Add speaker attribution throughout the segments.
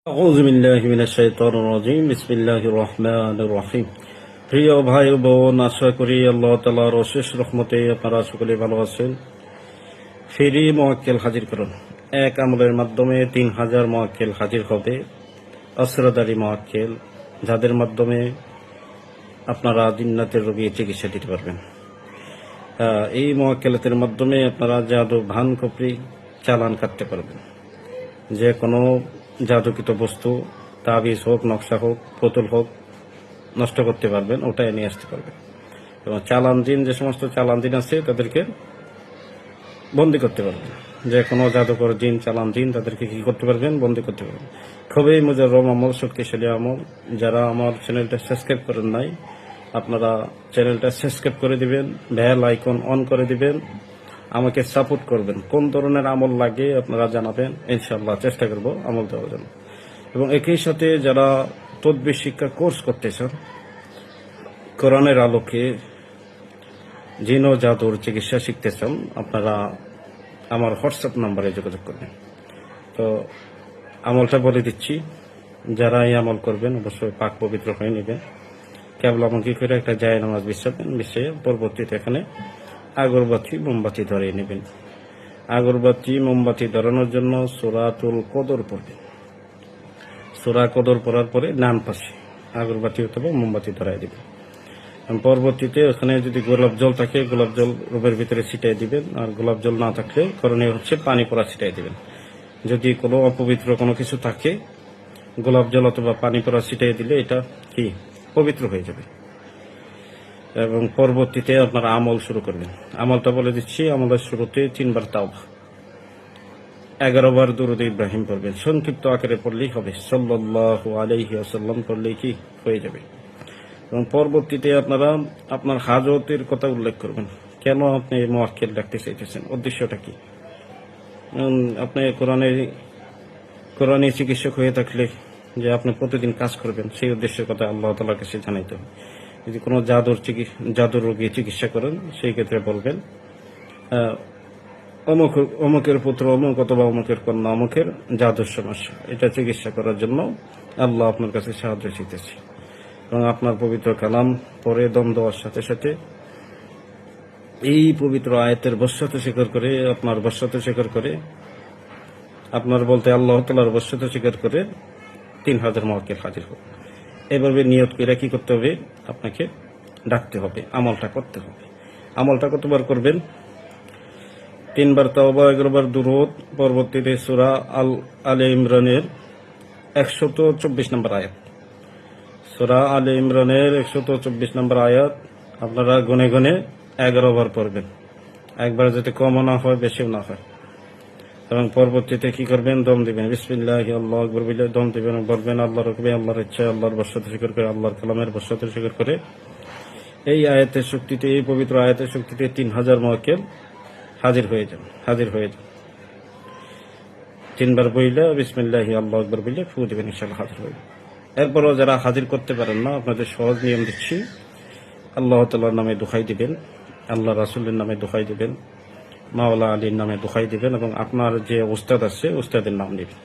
Speaker 1: আউযু বিল্লাহি মিনাশ শাইতানির রাজীম। বিসমিল্লাহির রহমানির রহিম। প্রিয় ভাই ও বোন, আশা করি আল্লাহ তাআলার অশেষ রহমতে আপনারা সকলে ভালো আছেন। ফ্রি মুআক্কেল হাজির করুন। এক আমলের মাধ্যমে 3000 মুআক্কেল হাজির হবে। অস্ত্রধারী মুআক্কেল, যাদের মাধ্যমে আপনারা জিন্নাতের রোগী চিকিৎসা দিতে পারবেন। এই মুআক্কেলাতের মাধ্যমে আপনারা জাদু, ভান, কপরি, চালান কাটতে পারবেন। যে কোনো জাদুকৃত বস্তু, তাবিজ হোক, নকশা হোক, পুতুল হোক, নষ্ট করতে পারবেন, ওটাই নিয়ে আসতে পারবেন। এবং চালান জিন, যে সমস্ত চালান জিন আছে তাদেরকে বন্দি করতে পারবেন। যে কোনো জাদুকর জিন, চালান জিন, তাদেরকে কি করতে পারবেন? বন্দি করতে পারবেন। খুবই মুজাররম আমল, শক্তিশালী আমল। যারা আমার চ্যানেলটা সাবস্ক্রাইব করেন নাই, আপনারা চ্যানেলটা সাবস্ক্রাইব করে দিবেন, বেল আইকন অন করে দিবেন, আমাকে সাপোর্ট করবেন। কোন ধরনের আমল লাগে আপনারা জানাবেন, ইনশাআল্লাহ চেষ্টা করব আমল দেওয়ার জন্য। এবং একই সাথে যারা তদবির শিক্ষা কোর্স করতে চান, কোরআনের আলোকে জিন ও জাদুর চিকিৎসা শিখতে চান, আপনারা আমার হোয়াটসঅ্যাপ নাম্বারে যোগাযোগ করবেন। তো আমলটা বলে দিচ্ছি। যারা এই আমল করবেন অবশ্যই পাক পবিত্র হয়ে নেবেন। কেবল আমাকে করে একটা জায় নামাজ বিছাবেন, বিছিয়ে পরবর্তীতে এখানে আগরবাতি, মোমবাতি ধরিয়ে নেবেন। আগরবাতি, মোমবাতি ধরানোর জন্য সূরাতুল কদর পড়বেন। সূরা কদর পড়ার পরে ডান পাশে আগরবাতি অথবা মোমবাতি ধরাই দিবেন। পরবর্তীতে ওখানে যদি গোলাপ জল থাকে, গোলাপ জল রূপের ভিতরে ছিটাই দিবেন। আর গোলাপ জল না থাকলে করণীয় হচ্ছে পানি পড়া ছিটাই দিবেন। যদি কোনো অপবিত্র কোনো কিছু থাকে, গোলাপ জল অথবা পানি পড়া ছিটাই দিলে এটা কি পবিত্র হয়ে যাবে। এবং পরবর্তীতে আপনারা আমল শুরু করবেন। আমলটা বলে দিচ্ছি। আমলের শুরুতে 3 বার তাওবা, 11 বার দুরূদ ইব্রাহিম পড়বেন। সংক্ষিপ্ত আকারে পড়লেই হবে, সাল্লাল্লাহু আলাইহি ওয়াসাল্লাম পড়লেই কি হয়ে যাবে। এবং পরবর্তীতে আপনারা আপনার হাজতের কথা উল্লেখ করবেন। কেন আপনি মুআক্কেল রাখতে চাইতেছেন, উদ্দেশ্যটা কি? আপনি কোরআনে চিকিৎসক হয়ে থাকলে যে আপনি প্রতিদিন কাজ করবেন, সেই উদ্দেশ্যের কথা আল্লাহ তাআলার কাছে জানাইতে হবে। যদি কোনো জাদুর রোগী চিকিৎসা করেন, সেই ক্ষেত্রে বলবেন অমুকের পুত্র অমুক অথবা অমুকের কন্যা অমুকের জাদুর সমস্যা, এটা চিকিৎসা করার জন্য আল্লাহ আপনার কাছে সাহায্য চাইতেছে। এবং আপনার পবিত্র কালাম পরে দম দেওয়ার সাথে সাথে এই পবিত্র আয়াতের বশ্যতা স্বীকার করে, আপনার বশ্যতা স্বীকার করে, আপনার বলতে আল্লাহ তাআলার বশ্যতা স্বীকার করে 3000 মুআক্কেল হাজির হবে। এভাবে নিয়ত করে কি করতে হবে? আপনাকে ডাকতে হবে, আমলটা করতে হবে। আমলটা কতবার করবেন? 3 বার তাওবা, 11 বার দুরূদ, পরবর্তীতে সূরা আলে ইমরানের 124 নম্বর আয়াত। সূরা আলে ইমরানের 124 নম্বর আয়াত আপনারা গুনে গুনে 11 বার পড়বেন। একবার যাতে কমও না হয়, বেশিও না হয়। এবং পরবর্তীতে কি করবেন? দম দিবেন। বিসমিল্লাহি আল্লাহু আকবার বলে দম দিবেন। বলবেন আল্লাহর হুকুমে, আল্লাহর ইচ্ছা, আল্লাহর বশ্যতা স্বীকার করে, আল্লাহর কালামের বশ্যতা স্বীকার করে, এই আয়াতের শক্তিতে, এই পবিত্র আয়াতের শক্তিতে 3000 মুআক্কেল হাজির হয়ে যান। 3 বার বইলে বিসমিল্লাহি আল্লাহু আকবার বলে ফু দিবেন, ইনশাআল্লাহ হাজির হয়ে যান। এরপরও যারা হাজির করতে পারেন না, আপনাদের সহজ নিয়ম দিচ্ছি। আল্লাহ তাআলার নামে দোহাই দিবেন, আল্লাহ রাসূলের নামে দোহাই দিবেন, মাওলা আলীর নামে দোহাই দিবেন, এবং আপনার যে উস্তাদ আছে উস্তাদের নাম নেবেন।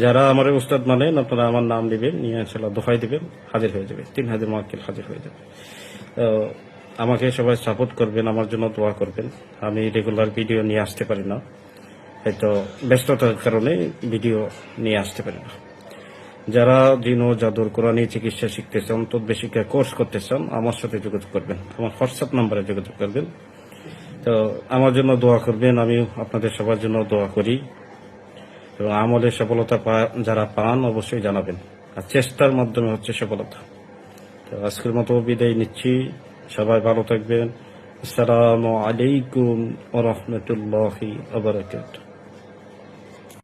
Speaker 1: যারা আমার উস্তাদ মানেন, আপনারা আমার নাম নেবেন, নিয়ে ইনশাআল্লাহ দোহাই দিবেন, হাজির হয়ে যাবে। 3000 মুআক্কেল হাজির হয়ে যাবে। আমাকে সবাই সাপোর্ট করবেন, আমার জন্য দোয়া করবেন। আমি রেগুলার ভিডিও নিয়ে আসতে পারি না, হয়তো ব্যস্ততার কারণে ভিডিও নিয়ে আসতে পারি না। যারা জিন ও জাদুর কোরআনী চিকিৎসা শিখতে চান, তদবির শিক্ষা কোর্স করতে চান, আমার সাথে যোগাযোগ করবেন। আমার হোয়াটসঅ্যাপ নাম্বারে যোগাযোগ করবেন। তো আমার জন্য দোয়া করবেন, আমি আপনাদের সবার জন্য দোয়া করি। এবং আমলের সফলতা যারা পান অবশ্যই জানাবেন। আর চেষ্টার মাধ্যমে হচ্ছে সফলতা। তো আজকের মতো বিদায় নিচ্ছি। সবাই ভালো থাকবেন। আসসালামু আলাইকুম ওয়া রাহমাতুল্লাহি ওয়া বারাকাতুহু।